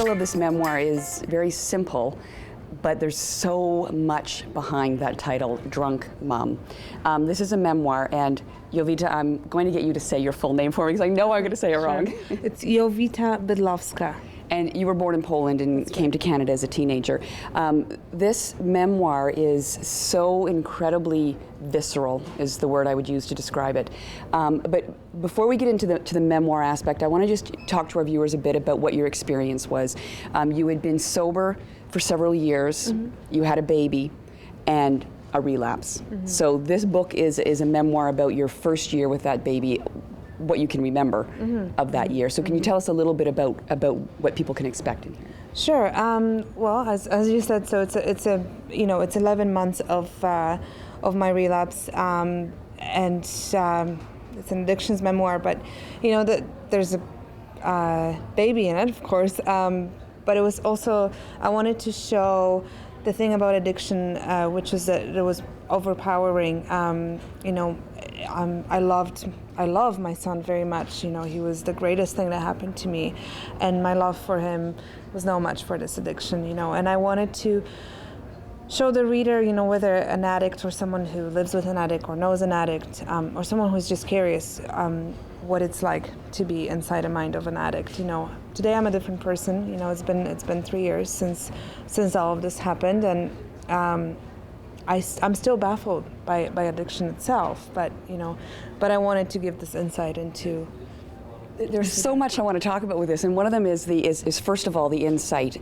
title of this memoir is very simple, but there's so much behind that title, Drunk Mom. This is a memoir, and Jowita, I'm going to get you to say your full name for me, because I know I'm going to say it wrong. It's Jowita Bydlowska. And you were born in Poland and came to Canada as a teenager. This memoir is so incredibly visceral, is the word I would use to describe it. But before we get into the memoir aspect, I want to just talk to our viewers a bit about what your experience was. You had been sober for several years, you had a baby, and a relapse. So this book is a memoir about your first year with that baby, what you can remember of that year. So can you tell us a little bit about what people can expect in here? Sure. Well, as you said, so it's 11 months of my relapse, and it's an addictions memoir. But there's a baby in it, of course. But it was also, I wanted to show the thing about addiction, which was that it was overpowering. I love my son very much. He was the greatest thing that happened to me, and my love for him was no match for this addiction. And I wanted to show the reader, whether an addict or someone who lives with an addict or knows an addict, or someone who's just curious, what it's like to be inside a mind of an addict. Today I'm a different person. It's been 3 years since all of this happened, and I'm still baffled by addiction itself, but I wanted to give this insight into. There's so much I want to talk about with this, and one of them is first of all the insight.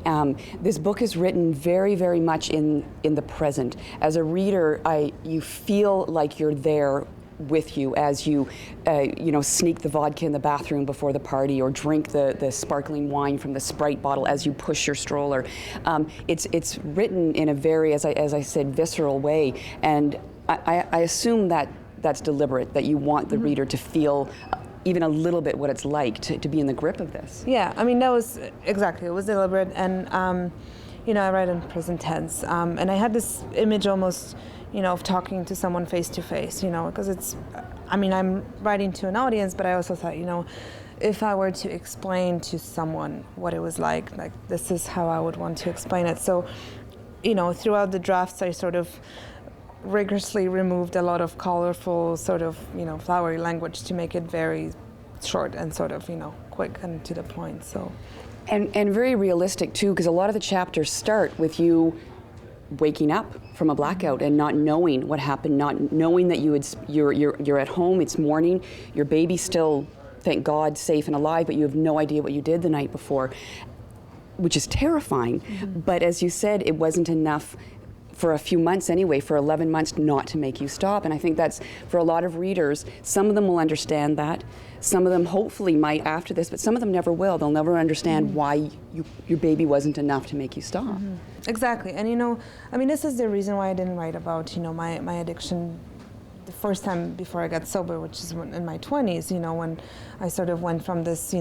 This book is written very, very much in the present. As a reader, you feel like you're there with you as you sneak the vodka in the bathroom before the party, or drink the sparkling wine from the Sprite bottle as you push your stroller. It's written in a very, as I said, visceral way, and I assume that that's deliberate, that you want the reader to feel even a little bit what it's like to be in the grip of this. Yeah, that was exactly, it was deliberate, and I write in present tense, and I had this image almost of talking to someone face to face, because I'm writing to an audience, but I also thought, if I were to explain to someone what it was like this is how I would want to explain it. So, throughout the drafts, I sort of rigorously removed a lot of colorful, sort of, flowery language to make it very short and sort of, quick and to the point. So, and very realistic too, because a lot of the chapters start with you waking up from a blackout and not knowing what happened, not knowing that you're at home, it's morning, your baby's still, thank God, safe and alive, but you have no idea what you did the night before, which is terrifying. But as you said, it wasn't enough for a few months anyway, for 11 months, not to make you stop. And I think that's, for a lot of readers, some of them will understand that. Some of them hopefully might after this, but some of them never will. They'll never understand why your baby wasn't enough to make you stop. Exactly. And this is the reason why I didn't write about, my addiction the first time before I got sober, which is in my 20s, when I sort of went from this,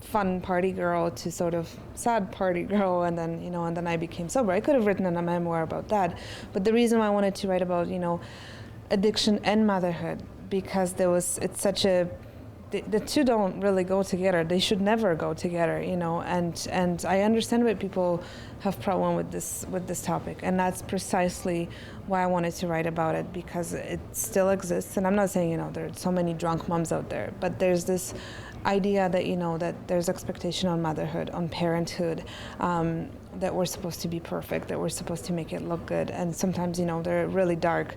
fun party girl to sort of sad party girl, and then and then I became sober. I could have written a memoir about that, but the reason why I wanted to write about addiction and motherhood, because it's such a, the two don't really go together. They should never go together, and I understand why people have problem with this topic, and that's precisely why I wanted to write about it, because it still exists. And I'm not saying there are so many drunk moms out there, but there's this idea that that there's expectation on motherhood, on parenthood, that we're supposed to be perfect, that we're supposed to make it look good, and sometimes there are really dark,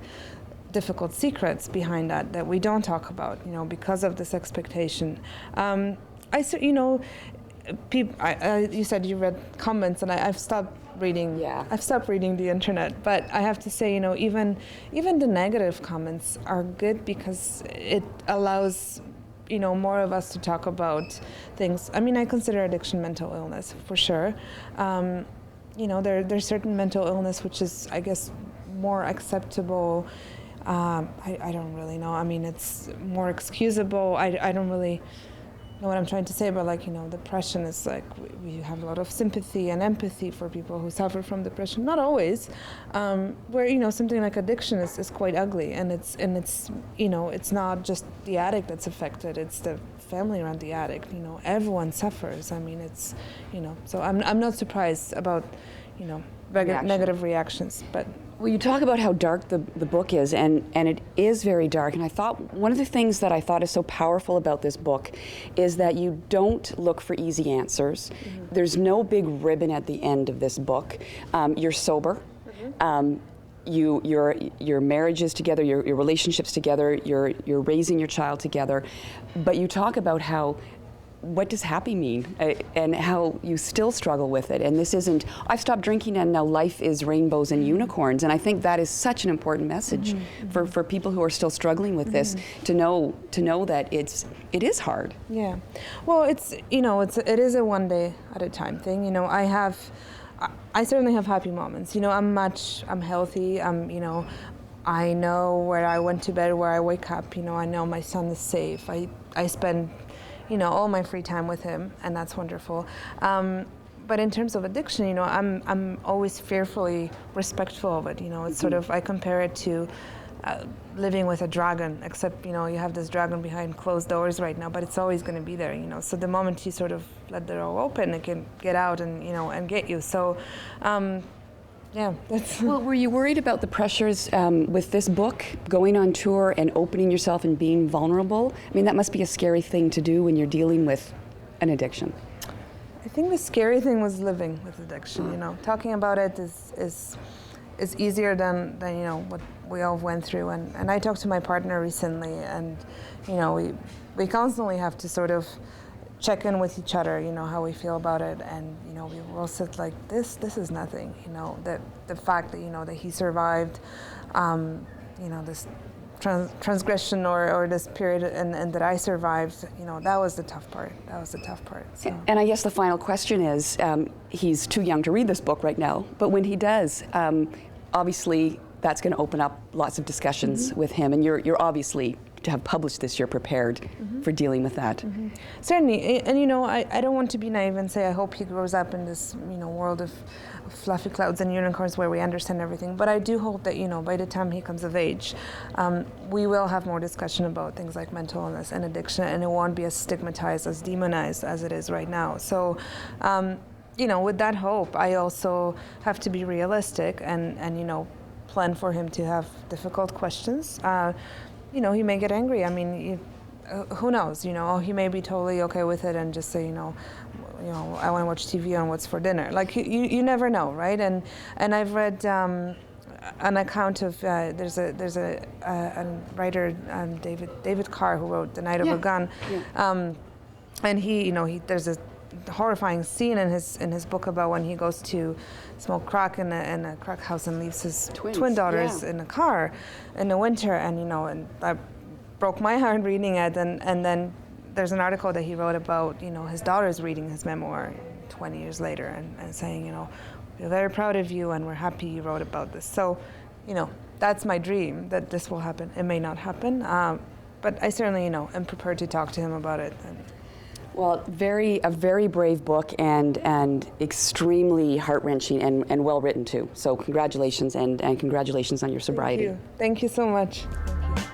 difficult secrets behind that we don't talk about, because of this expectation. You said you read comments, and I've stopped reading. Yeah. I've stopped reading the internet, but I have to say, even the negative comments are good, because it allows more of us to talk about things. I consider addiction mental illness for sure. There's certain mental illness which is, I guess, more acceptable. I don't really know. It's more excusable. I don't really know what I'm trying to say, but like, depression is like, we have a lot of sympathy and empathy for people who suffer from depression. Not always, where, something like addiction is quite ugly, and it's it's not just the addict that's affected, it's the family around the addict. Everyone suffers. I mean, it's, so I'm not surprised about, negative reactions, but. Well, you talk about how dark the book is, and it is very dark. And I thought one of the things that I thought is so powerful about this book is that you don't look for easy answers. Mm-hmm. There's no big ribbon at the end of this book. You're sober. Mm-hmm. Your marriage is together, your relationships together, you're raising your child together. But you talk about what does happy mean, and how you still struggle with it. And this isn't, I've stopped drinking and now life is rainbows and unicorns. And I think that is such an important message for people who are still struggling with this, to know that it is hard. Yeah. Well, it is a one day at a time thing. I certainly have happy moments. I'm healthy. I know where I went to bed, where I wake up. I know my son is safe. I spend all my free time with him, and that's wonderful. But in terms of addiction, I'm always fearfully respectful of it. It's sort of, I compare it to living with a dragon, except, you have this dragon behind closed doors right now, but it's always going to be there, So the moment you sort of let the door open, it can get out and, and get you. So, yeah, that's. Well, were you worried about the pressures with this book, going on tour and opening yourself and being vulnerable? I mean, that must be a scary thing to do when you're dealing with an addiction. I think the scary thing was living with addiction. Talking about it is easier than what we all went through. And I talked to my partner recently, and we constantly have to sort of check in with each other, how we feel about it, and we will sit like this is nothing, that the fact that that he survived this transgression or this period, and that I survived, that was the tough part. So. And I guess the final question is, he's too young to read this book right now, but when he does, obviously that's going to open up lots of discussions with him, and you're obviously, to have published this, you're prepared for dealing with that. Certainly, and I don't want to be naive and say I hope he grows up in this world of fluffy clouds and unicorns where we understand everything. But I do hope that by the time he comes of age, we will have more discussion about things like mental illness and addiction, and it won't be as stigmatized, as demonized as it is right now. So. With that hope, I also have to be realistic and plan for him to have difficult questions. He may get angry. I mean, who knows? He may be totally okay with it and just say, I want to watch TV on what's for dinner. Like you never know, right? And I've read an account of there's a writer, David Carr, who wrote The Night of a Gun, and he there's a horrifying scene in his book about when he goes to smoke crack in a crack house and leaves his twin daughters in a car in the winter, and that broke my heart reading it, and then there's an article that he wrote about his daughters reading his memoir 20 years later and saying we're very proud of you and we're happy you wrote about this. So that's my dream, that this will happen. It may not happen, but I certainly am prepared to talk to him about it. Well, a very brave book, and extremely heart-wrenching and well written too. So congratulations, and congratulations on your sobriety. Thank you so much. Thank you.